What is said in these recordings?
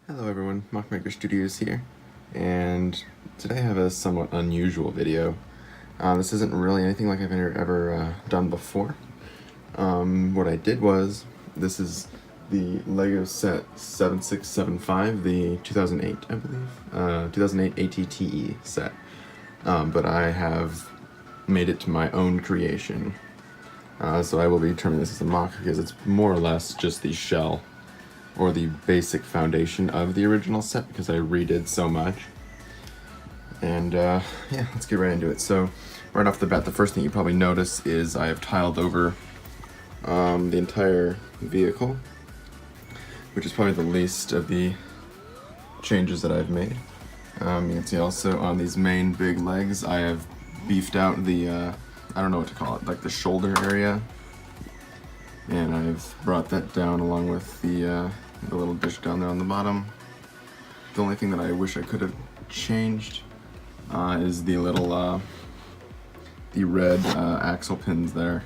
Hello everyone, MOC Maker Studios here, and today I have a somewhat unusual video. This isn't really anything like I've ever done before. What I did was, this is the LEGO set 7675, the 2008, I believe, 2008 ATTE set, but I have made it to my own creation. So I will be terming this as a MOC because it's more or less just the shell or the basic foundation of the original set because I redid so much. And yeah, let's get right into it. So right off the bat, the first thing you probably notice is I have tiled over the entire vehicle, which is probably the least of the changes that I've made. You can see also on these main big legs, I have beefed out the, I don't know what to call it, like the shoulder area. And I've brought that down along with the little dish down there on the bottom. The only thing that I wish I could have changed is the little, the red axle pins there.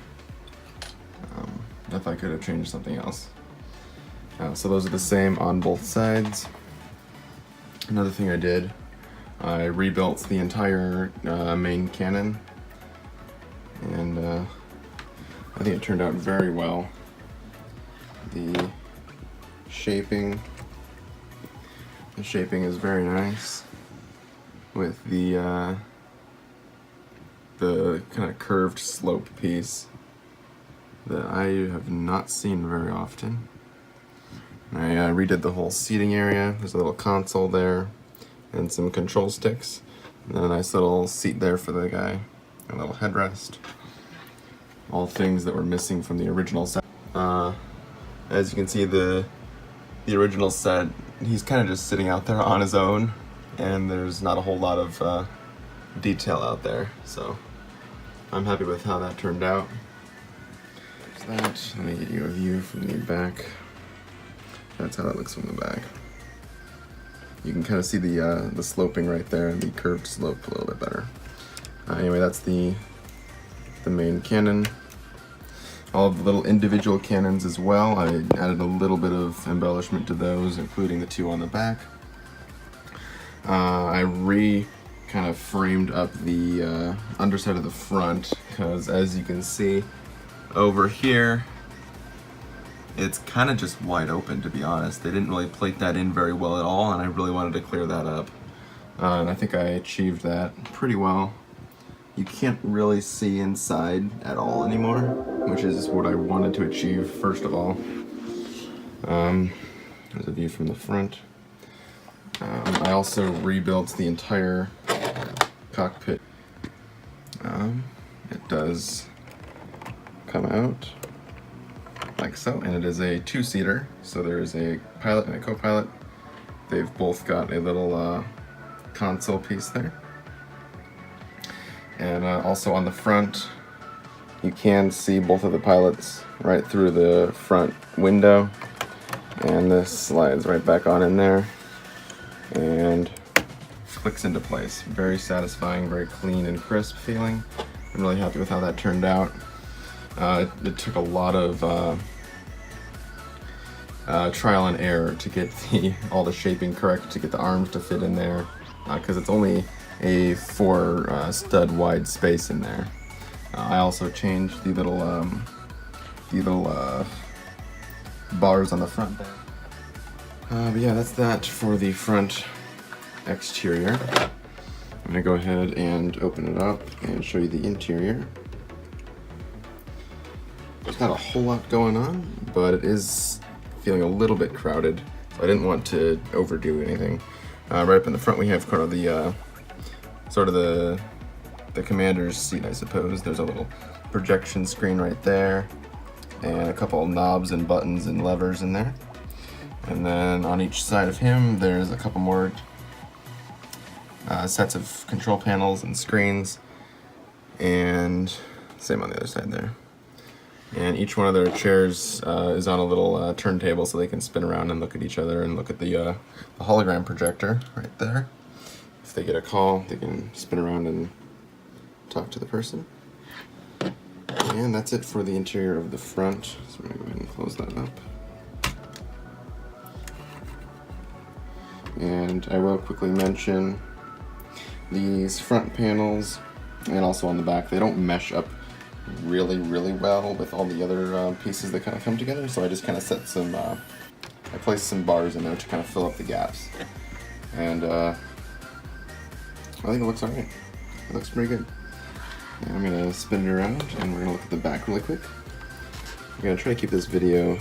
If I could have changed something else. So those are the same on both sides. Another thing I did, I rebuilt the entire main cannon, and I think it turned out very well. The shaping is very nice with the kind of curved slope piece that I have not seen very often. I redid the whole seating area. There's a little console there and some control sticks, and then a nice little seat there for the guy, a little headrest. All things that were missing from the original set. As you can see, the original set, he's kind of just sitting out there on his own, and there's not a whole lot of detail out there, so I'm happy with how that turned out. Let me get you a view from the back. That's how that looks from the back. You can kind of see the sloping right there, and the curved slope a little bit better. Anyway, that's the main cannon. All of the little individual cannons as well. I added a little bit of embellishment to those, including the two on the back. I kind of framed up the underside of the front, because as you can see over here, it's kind of just wide open, to be honest. They didn't really plate that in very well at all, and I really wanted to clear that up. And I think I achieved that pretty well. You can't really see inside at all anymore, which is what I wanted to achieve first of all. There's a view from the front. I also rebuilt the entire cockpit. It does come out like so, and it is a two-seater, so there is a pilot and a co-pilot. They've both got a little console piece there. And also on the front, you can see both of the pilots right through the front window, and this slides right back on in there and clicks into place. Very satisfying, very clean and crisp feeling. I'm really happy with how that turned out. It took a lot of trial and error to get all the shaping correct, to get the arms to fit in there, because it's only a 4 stud wide space in there. I also changed the little bars on the front there. But yeah, that's that for the front exterior. I'm gonna go ahead and open it up and show you the interior. There's not a whole lot going on, but it is feeling a little bit crowded, so I didn't want to overdo anything. Right up in the front we have kind of the sort of the commander's seat, I suppose. There's a little projection screen right there, and a couple of knobs and buttons and levers in there. And then on each side of him, there's a couple more sets of control panels and screens, and same on the other side there. And each one of their chairs is on a little turntable, so they can spin around and look at each other and look at the hologram projector right there. If they get a call, they can spin around and talk to the person. And that's it for the interior of the front. So I'm gonna go ahead and close that up. And I will quickly mention these front panels and also on the back, they don't mesh up really well with all the other pieces that kind of come together, so I just kind of set some, I placed some bars in there to kind of fill up the gaps. And I think it looks alright. It looks pretty good. And I'm going to spin it around and we're going to look at the back really quick. I'm going to try to keep this video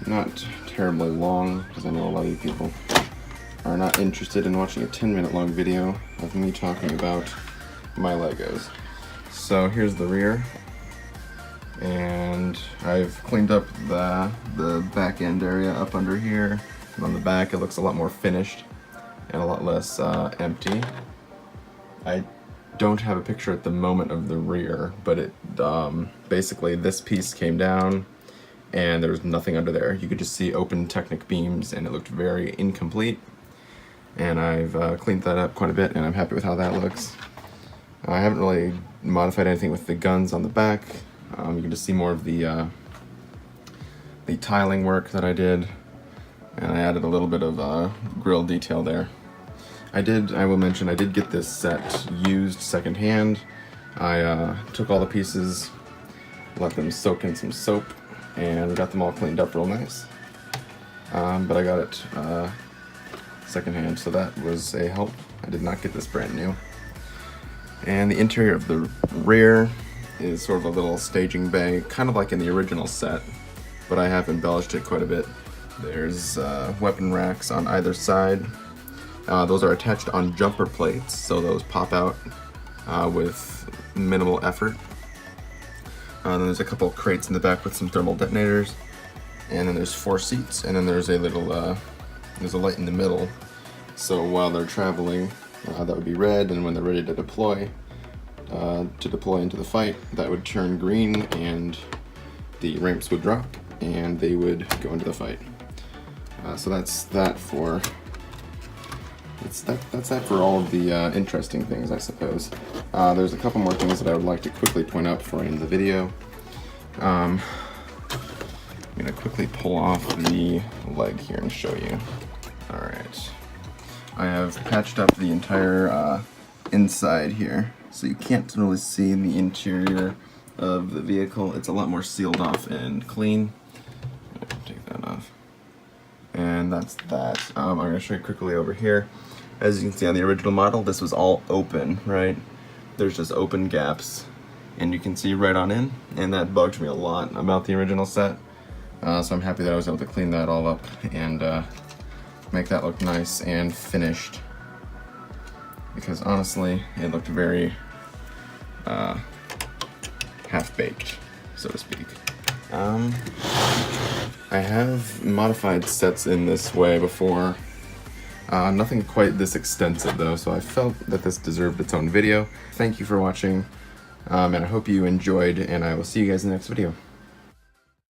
not terribly long, because I know a lot of you people are not interested in watching a 10-minute long video of me talking about my Legos. So here's the rear, and I've cleaned up the back end area up under here, and on the back it looks a lot more finished and a lot less empty. I don't have a picture at the moment of the rear, but it basically this piece came down and there was nothing under there. You could just see open Technic beams and it looked very incomplete. And I've cleaned that up quite a bit and I'm happy with how that looks. I haven't really modified anything with the guns on the back. You can just see more of the tiling work that I did, and I added a little bit of grill detail there. I will mention, I did get this set used secondhand. I took all the pieces, let them soak in some soap, and got them all cleaned up real nice. But I got it secondhand, so that was a help. I did not get this brand new. And the interior of the rear is sort of a little staging bay, kind of like in the original set, but I have embellished it quite a bit. There's weapon racks on either side. Those are attached on jumper plates, so those pop out with minimal effort. Then there's a couple crates in the back with some thermal detonators, and then there's 4 seats, and then there's a little there's a light in the middle, so while they're traveling, that would be red, and when they're ready to deploy into the fight, that would turn green, and the ramps would drop, and they would go into the fight. So that's that for all of the interesting things, I suppose. There's a couple more things that I would like to quickly point out before I end the video. I'm gonna quickly pull off the leg here and show you. Alright. I have patched up the entire inside here, so you can't really see the interior of the vehicle. It's a lot more sealed off and clean. I can take that off. And that's that. I'm going to show you quickly over here. As you can see on the original model, this was all open, right? There's just open gaps, and you can see right on in, and that bugged me a lot about the original set. So I'm happy that I was able to clean that all up and make that look nice and finished, because honestly it looked very half-baked, so to speak. I have modified sets in this way before, nothing quite this extensive though, so I felt that this deserved its own video. Thank you for watching, and I hope you enjoyed, and I will see you guys in the next video.